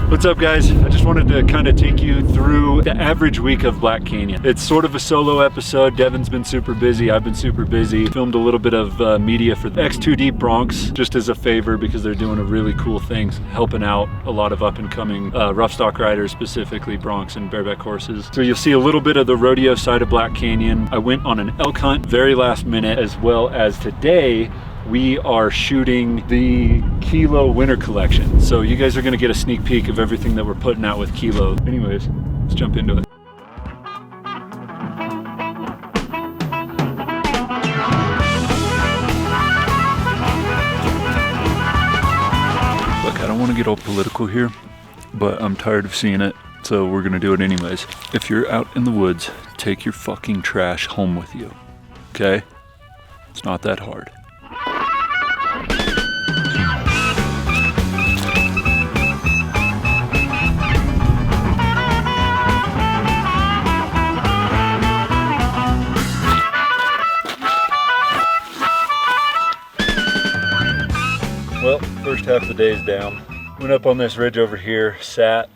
What's up, guys? I just wanted to kind of take you through the average week of Black Canyon. It's sort of a solo episode. Devin's been super busy. I've been super busy. Filmed a little bit of media for the X2D Bronx just as a favor because they're doing a really cool thing, helping out a lot of up and coming rough stock riders, specifically broncs and bareback horses. So you'll see a little bit of the rodeo side of Black Canyon. I went on an elk hunt very last minute, as well as today we are shooting the QILO winter collection. So you guys are gonna get a sneak peek of everything that we're putting out with QILO. Anyways, let's jump into it. Look, I don't wanna get all political here, but I'm tired of seeing it, so we're gonna do it anyways. If you're out in the woods, take your fucking trash home with you, okay? It's not that hard. Well, first half of the day is down. Went up on this ridge over here, sat,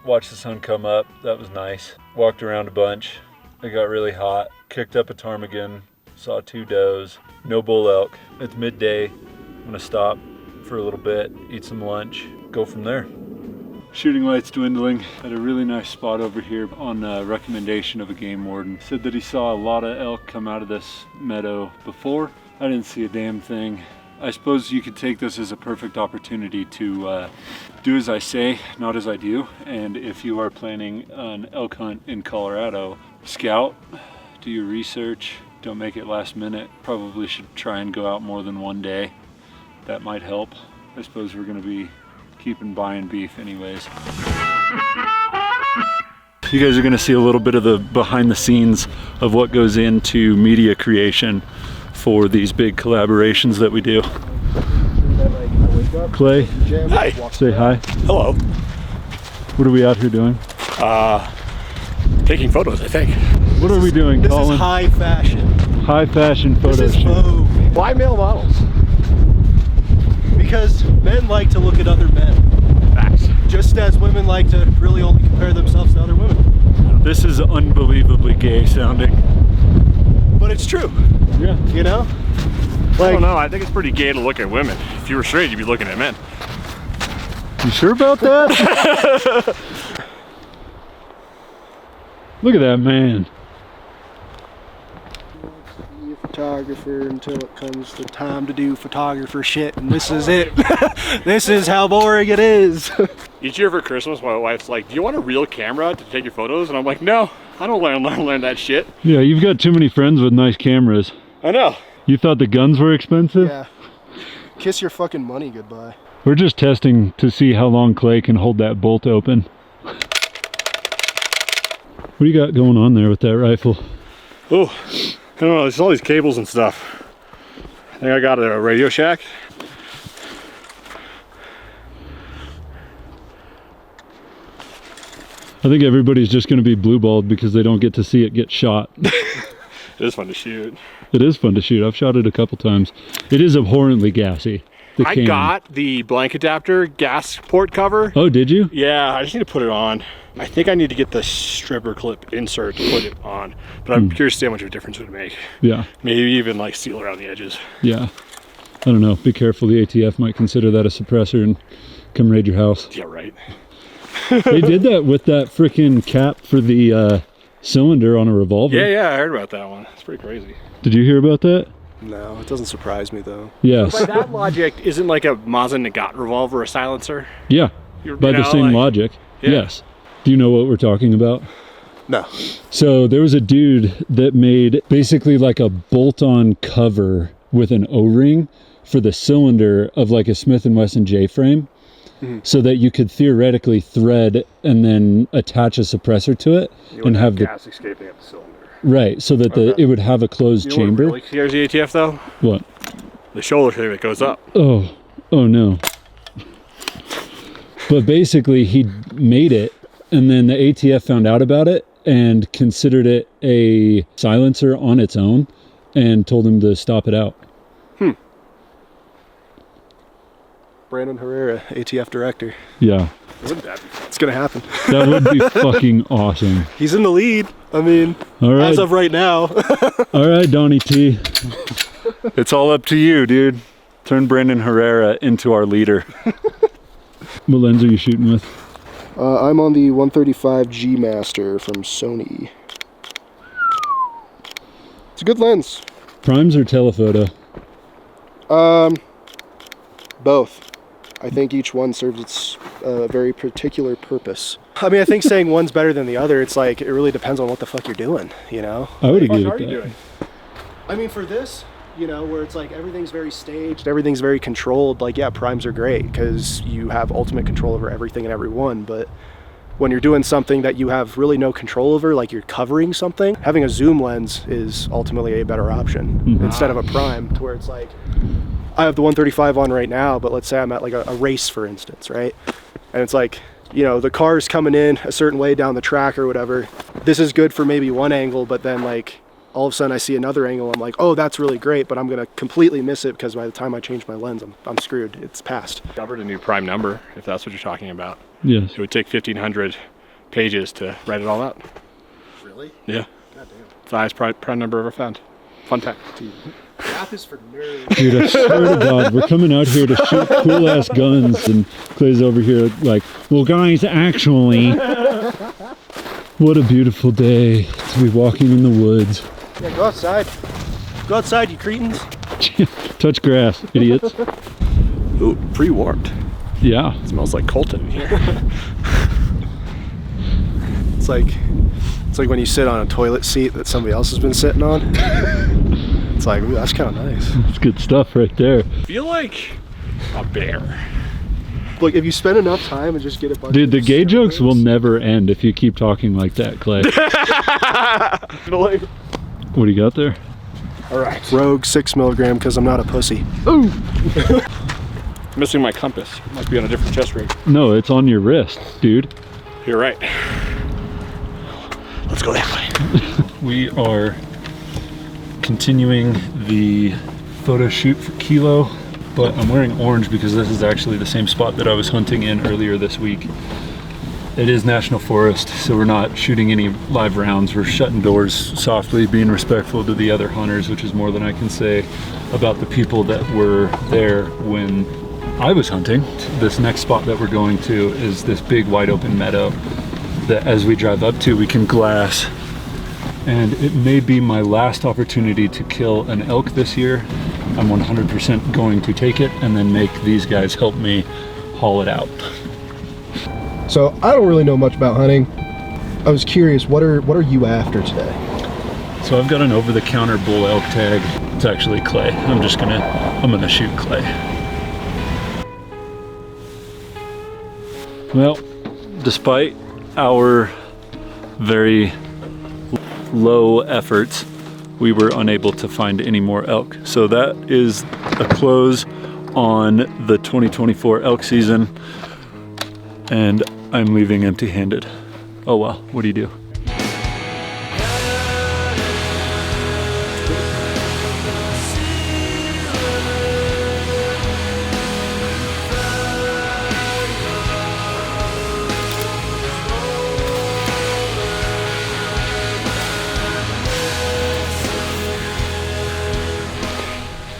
watched the sun come up. That was nice. Walked around a bunch. It got really hot. Kicked up a ptarmigan, saw 2 does, no bull elk. It's midday. I'm gonna stop for a little bit, eat some lunch, go from there. Shooting light's dwindling. Had a really nice spot over here on recommendation of a game warden. Said that he saw a lot of elk come out of this meadow before. I didn't see a damn thing. I suppose you could take this as a perfect opportunity to do as I say, not as I do. And if you are planning an elk hunt in Colorado, scout, do your research, don't make it last minute. Probably should try and go out more than one day. That might help. I suppose we're gonna be keeping buying beef anyways. You guys are gonna see a little bit of the behind the scenes of what goes into media creation for these big collaborations that we do. Clay, hi. Say hi. Hello. What are we out here doing? Taking photos, I think. What are we doing, This Colin? is high fashion. High fashion photo This is shoot. Vogue. Why male models? Because men like to look at other men. Facts. Just as women like to really only compare themselves to other women. This is unbelievably gay sounding. But it's true, Yeah. you know? I Like, don't know, I think it's pretty gay to look at women. If you were straight, you'd be looking at men. You sure about that? Look at that man. be a photographer until it comes the time to do photographer shit, and this is it. This is how boring it is. Each year for Christmas, my wife's like, do you want a real camera to take your photos? And I'm like, no, I don't learn that shit. Yeah, you've got too many friends with nice cameras. I know. You thought the guns were expensive? Yeah. Kiss your fucking money goodbye. We're just testing to see how long Clay can hold that bolt open. What do you got going on there with that rifle? Oh, I don't know, there's all these cables and stuff. I think I got a Radio Shack. I think everybody's just going to be blue-balled because they don't get to see it get shot. It is fun to shoot. It is fun to shoot. I've shot it a couple times. It is abhorrently gassy. The I can. got the blank adapter gas port cover. Oh, did you? Yeah, I just need to put it on. I think I need to get the stripper clip insert to put it on, but I'm curious to see how much of a difference it would make. Yeah. Maybe even like seal around the edges. Yeah. I don't know. Be careful. The ATF might consider that a suppressor and come raid your house. Yeah, right. They did that with that freaking cap for the cylinder on a revolver. Yeah, I heard about that one. It's pretty crazy. Did you hear about that? No, it doesn't surprise me though. Yes. By that logic, isn't like a Mazda Nagat revolver a silencer? Yeah. By the same logic. Yeah. Yes. Do you know what we're talking about? No. So there was a dude that made basically like a bolt-on cover with an O-ring for the cylinder of like a Smith & Wesson J-frame, so that you could theoretically thread and then attach a suppressor to it and have the gas escaping up the cylinder. right, so that it would have a closed You know chamber. what really scares the ATF though? What? The shoulder thing that goes up. Oh no. But basically he made it, and then the ATF found out about it and considered it a silencer on its own and told him to stop it out. Brandon Herrera, ATF director. Yeah. It's gonna happen. That would be fucking awesome. He's in the lead. I mean, All right. as of right now. All right, Donnie T. It's all up to you, dude. Turn Brandon Herrera into our leader. What lens are you shooting with? I'm on the 135 G Master from Sony. It's a good lens. Primes or telephoto? Both. I think each one serves its very particular purpose. I mean, I think saying one's better than the other, it's like, it really depends on what the fuck you're doing, you know? I would agree What with are you that. doing? I mean, for this, you know, where it's like everything's very staged, everything's very controlled, like, yeah, primes are great because you have ultimate control over everything and everyone, but when you're doing something that you have really no control over, like you're covering something, having a zoom lens is ultimately a better option instead of a prime, to where it's like, I have the 135 on right now, but let's say I'm at like a race, for instance, right? And it's like, you know, the car's coming in a certain way down the track or whatever. This is good for maybe one angle, but then like all of a sudden I see another angle. I'm like, oh, that's really great, but I'm gonna completely miss it because by the time I change my lens, I'm screwed. It's past. Discovered a new prime number, if that's what you're talking about. Yes. It would take 1,500 pages to write it all out. Really? Yeah. God damn. It's the highest prime number ever found. Fun fact. Math is for nerds. Dude, I swear to God, we're coming out here to shoot cool ass guns, and Clay's over here like, well, guys, actually, what a beautiful day to be walking in the woods. Yeah, go outside. Go outside, you cretins. Touch grass, idiots. Ooh, pre-warmed. Yeah. It smells like Colton in here. It's like when you sit on a toilet seat that somebody else has been sitting on. It's like, ooh, that's kind of nice. It's good stuff right there. I feel like a bear. Look, if you spend enough time and just get a bunch Dude, of the gay jokes will steroids- never end if you keep talking like that, Clay. What do you got there? All right. Rogue 6 milligram because I'm not a pussy. Ooh. Missing my compass. Must be on a different chest rig. No, it's on your wrist, dude. You're right. Let's go that way. We are continuing the photo shoot for QILO, but I'm wearing orange because this is actually the same spot that I was hunting in earlier this week. It is National Forest, so we're not shooting any live rounds. We're shutting doors softly, being respectful to the other hunters, which is more than I can say about the people that were there when I was hunting. This next spot that we're going to is this big wide open meadow that as we drive up to, we can glass. And it may be my last opportunity to kill an elk this year. I'm 100% going to take it and then make these guys help me haul it out. So I don't really know much about hunting. I was curious, what are you after today? So I've got an over-the-counter bull elk tag. It's actually clay. I'm gonna shoot clay. Well, despite our very low efforts, we were unable to find any more elk. So that is a close on the 2024 elk season, and I'm leaving empty-handed. Oh well, what do you do?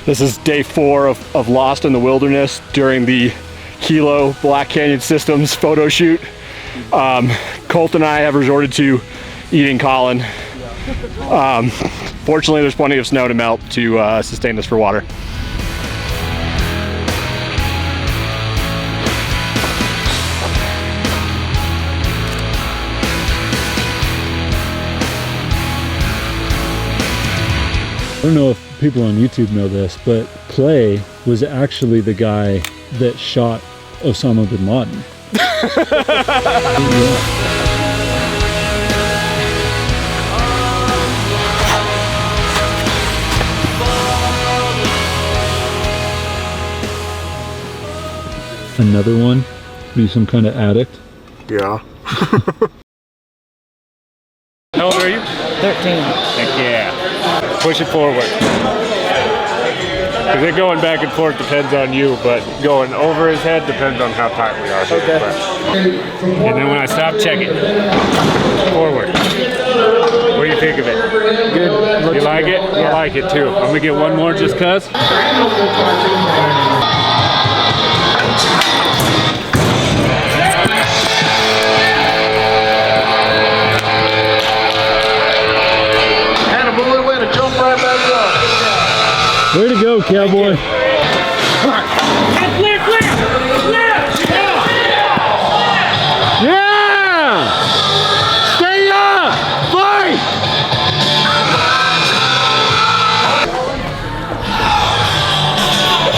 This is day 4 of Lost in the Wilderness during the QILO Black Canyon Systems photo shoot. Colt and I have resorted to eating Colin. Fortunately, there's plenty of snow to melt to sustain us for water. I don't know if people on YouTube know this, but Clay was actually the guy that shot Osama bin Laden. Another one? Be some kind of addict? Yeah. How old are you? 13. Heck yeah. Push it forward. Because it going back and forth depends on you, but going over his head depends on how tight we are. Okay. And then when I stop, check it. Forward. What do you think of it? Good. You like it? Yeah. I like it too. I'm gonna get one more just cuz. Way to go, cowboy. Yeah! Stay up! Fight!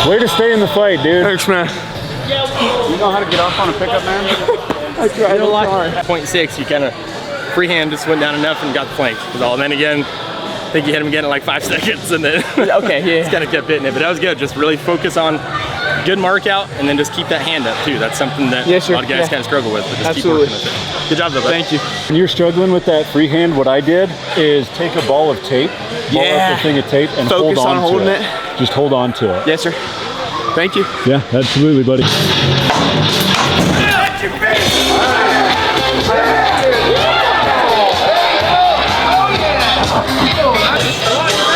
Way to stay in the fight, dude. Thanks, man. You know how to get off on a pickup, man? I tried a lot. 0.6, you kind of freehand just went down enough and got the flank. And then again, I think you hit him again in like 5 seconds, and then Okay, yeah. just kind of kept hitting it. But that was good. Just really focus on good mark out, and then just keep that hand up too. That's something that Yes, sir. a lot of guys kind of struggle with. But just Absolutely. keep working with it. Good job, though, bud. Thank you. When you're struggling with that freehand, what I did is take a ball of tape, ball Yeah. up a thing of tape, and Focus hold on on holding to it. Just hold on to it. Yes, sir. Thank you. Yeah, absolutely, buddy.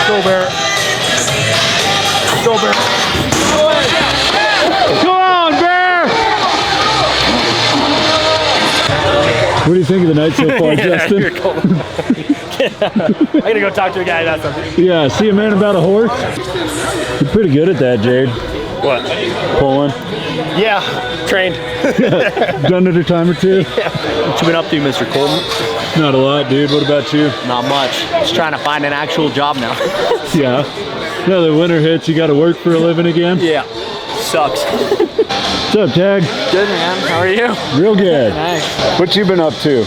Go Bear. Go Bear. Go on, Bear! What do you think of the night so far, Justin? You're cold. I'm gonna go talk to a guy about something. Yeah, see a man about a horse? You're pretty good at that, Jade. What? Pulling. Yeah, trained. Done it a time or two? What you been up to, Mr. Coleman? Not a lot, dude. What about you? Not much. Just trying to find an actual job now. Yeah. Now the winter hits, you got to work for a living again? Yeah. Sucks. What's up, Tag? Good, man. How are you? Real good. Nice. What you been up to?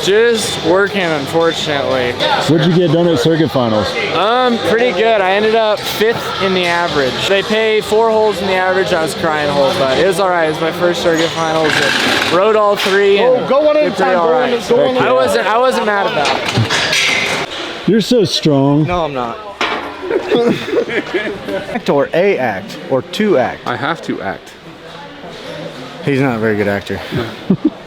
Just working, unfortunately. What'd you get done at circuit finals? Pretty good. I ended up 5th in the average. They pay 4 holes in the average. I was crying a hole, but it was all right. It was my first circuit finals. I rode all 3. And Go one at a did pretty time. all Go right. one at a time. I wasn't mad about it. You're so strong. No, I'm not. Act or a act or to act. I have to act. He's not a very good actor.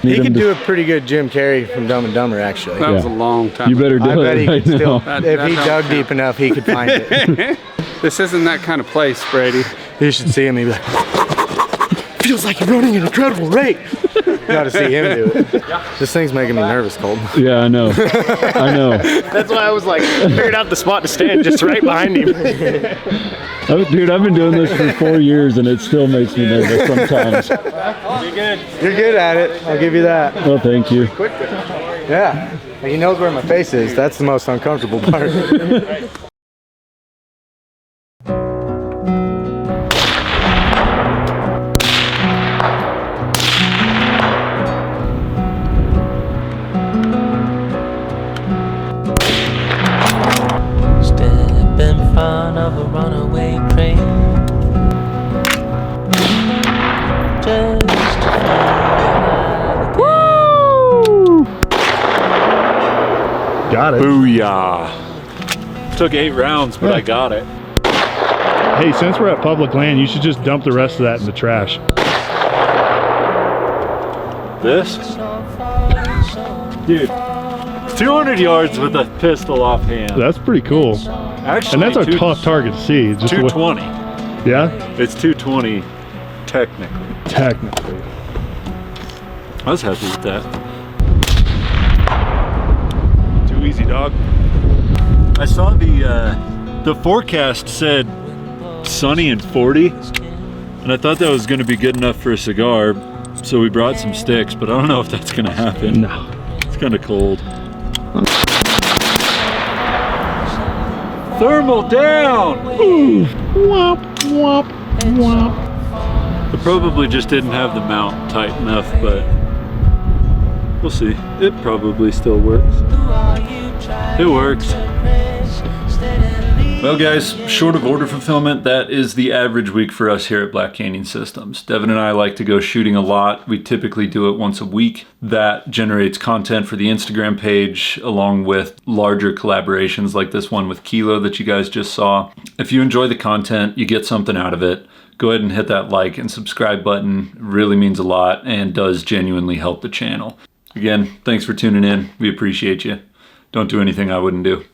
He could do a pretty good Jim Carrey from Dumb and Dumber, actually. That was a long time. You better do I bet it he right could still, now. if he dug deep enough, he could find it. This isn't that kind of place, Brady. You should see him, he'd be like, feels like you're running an incredible rate. You gotta see him do it. This thing's making me nervous, Colton. Yeah, I know. I know. That's why I was like, figured out the spot to stand just right behind him. Dude, I've been doing this for 4 years and it still makes me nervous sometimes. You're good at it, I'll give you that. Well, thank you. Yeah, he knows where my face is. That's the most uncomfortable part. Step in front of a runaway train, just to find Woo! Got it. Booyah. Took 8 rounds, but I got it. Hey, since we're at public land, you should just dump the rest of that in the trash. This? Dude, 200 yards with a pistol offhand. That's pretty cool. Actually, And that's a tough target to see. Just the way- 220. Yeah? It's 220 technically. Technically. I was happy with that. Too easy, dog. I saw the forecast said sunny and 40, and I thought that was going to be good enough for a cigar, so we brought some sticks, but I don't know if that's going to happen. No. It's kind of cold. Thermal down! Ooh. Womp, womp, womp. I probably just didn't have the mount tight enough, but we'll see. It probably still works. It works. Well guys, short of order fulfillment, that is the average week for us here at Black Canyon Systems. Devin and I like to go shooting a lot. We typically do it once a week. That generates content for the Instagram page, along with larger collaborations like this one with QILO that you guys just saw. If you enjoy the content, you get something out of it, go ahead and hit that like and subscribe button. It really means a lot and does genuinely help the channel. Again, thanks for tuning in. We appreciate you. Don't do anything I wouldn't do.